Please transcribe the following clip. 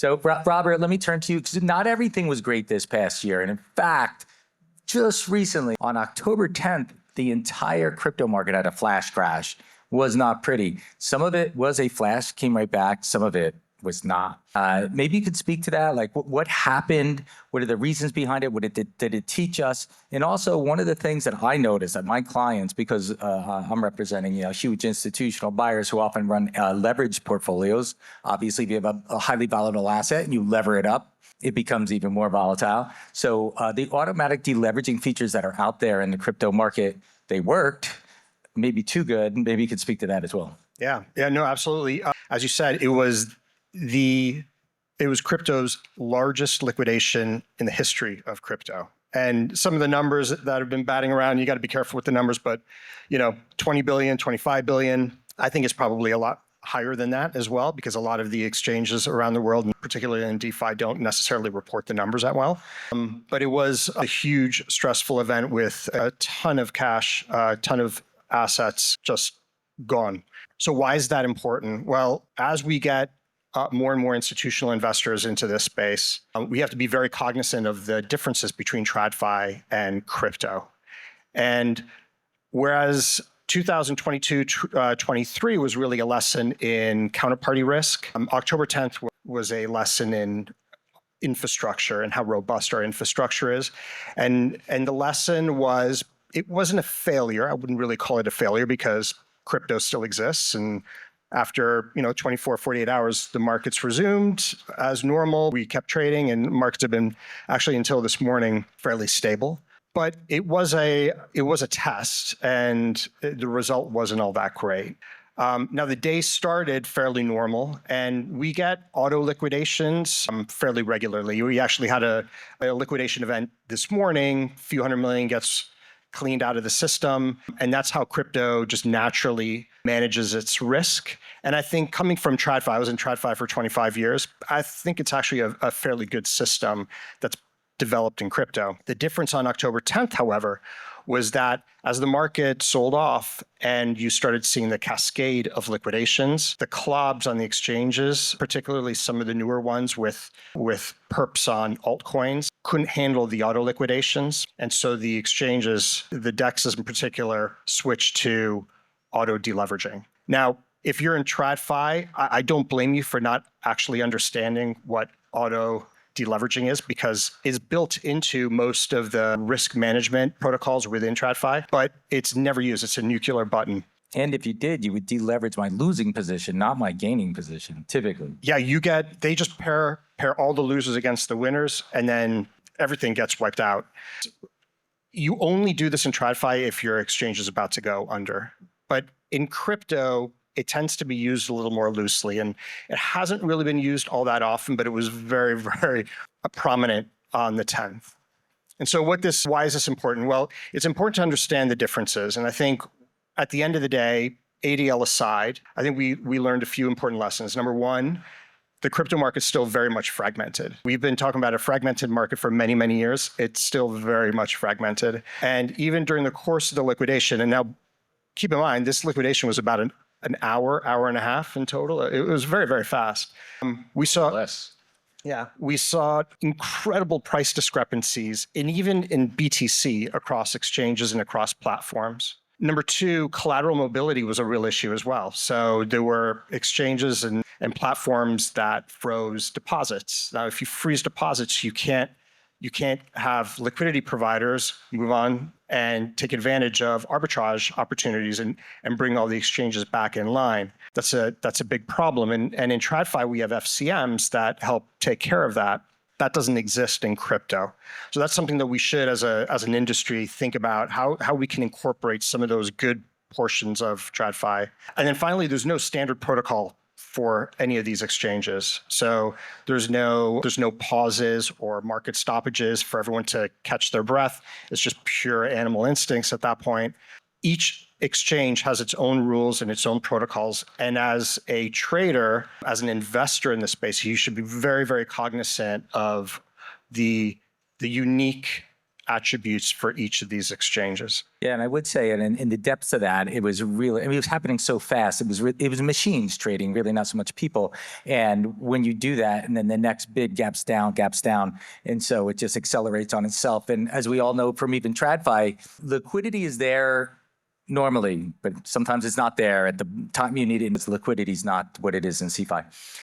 So Robert, let me turn to you because not everything was great this past year. And in fact, just recently on October 10th, the entire crypto market had a flash crash. Was not pretty. Some of it was a flash, came right back. Some of it was not. Maybe you could speak to that. Like what happened? What are the reasons behind it? Did it teach us? And also one of the things that I noticed that my clients, because I'm representing huge institutional buyers who often run leveraged portfolios. Obviously, if you have a highly volatile asset and you lever it up, it becomes even more volatile. So the automatic deleveraging features that are out there in the crypto market, they worked. Maybe too good. Maybe you could speak to that as well. Yeah, no, absolutely. As you said, it was crypto's largest liquidation in the history of crypto. And some of the numbers that have been batting around, you got to be careful with the numbers, but 20 billion, 25 billion, I think it's probably a lot higher than that as well, because a lot of the exchanges around the world, and particularly in DeFi, don't necessarily report the numbers that well. But it was a huge stressful event with a ton of cash, a ton of assets just gone. So why is that important? Well, as we get more and more institutional investors into this space, we have to be very cognizant of the differences between TradFi and crypto. And whereas 2022-23 was really a lesson in counterparty risk, October 10th was a lesson in infrastructure and how robust our infrastructure is. And the lesson was, it wasn't a failure. I wouldn't really call it a failure because crypto still exists. And after 24, 48 hours, the markets resumed as normal. We kept trading and markets have been actually until this morning fairly stable. But it was a test and the result wasn't all that great. Now the day started fairly normal and we get auto liquidations fairly regularly. We actually had a liquidation event this morning, a few hundred million gets cleaned out of the system. And that's how crypto just naturally manages its risk. And I think coming from TradFi, I was in TradFi for 25 years. I think it's actually a fairly good system that's developed in crypto. The difference on October 10th, however, was that as the market sold off and you started seeing the cascade of liquidations, the clubs on the exchanges, particularly some of the newer ones with perps on altcoins, couldn't handle the auto liquidations. And so the exchanges, the DEXs in particular, switched to auto deleveraging. Now, if you're in TradFi, I don't blame you for not actually understanding what auto deleveraging is, because it's built into most of the risk management protocols within TradFi, but it's never used. It's a nuclear button. And if you did, you would deleverage my losing position, not my gaining position, typically. Yeah, they just pair all the losers against the winners, and then everything gets wiped out. You only do this in TradFi if your exchange is about to go under. But in crypto, it tends to be used a little more loosely, and it hasn't really been used all that often, but it was very, very prominent on the 10th. And so why is this important? Well, it's important to understand the differences. And I think at the end of the day, ADL aside, I think we learned a few important lessons. Number one, the crypto market's still very much fragmented. We've been talking about a fragmented market for many, many years. It's still very much fragmented. And even during the course of the liquidation, and now keep in mind, this liquidation was about an hour and a half in total. It was very, very fast. We saw less. Yeah, we saw incredible price discrepancies, and even in BTC across exchanges and across platforms. Number two, collateral mobility was a real issue as well. So there were exchanges and platforms that froze deposits. Now, if you freeze deposits, you can't have liquidity providers move on and take advantage of arbitrage opportunities and bring all the exchanges back in line. That's a big problem. And in TradFi, we have FCMs that help take care of that. That doesn't exist in crypto. So that's something that we should, as an industry, think about how we can incorporate some of those good portions of TradFi. And then finally, there's no standard protocol for any of these exchanges. So there's no pauses or market stoppages for everyone to catch their breath. It's just pure animal instincts at that point. Each exchange has its own rules and its own protocols. And as a trader, as an investor in this space, you should be very, very cognizant of the unique attributes for each of these exchanges. Yeah, and I would say, and in the depths of that, it was really, I mean, it was happening so fast. It was machines trading, really not so much people. And when you do that, and then the next bid gaps down, and so it just accelerates on itself. And as we all know from even TradFi, liquidity is there normally, but sometimes it's not there at the time you need it. And liquidity is not what it is in CeFi.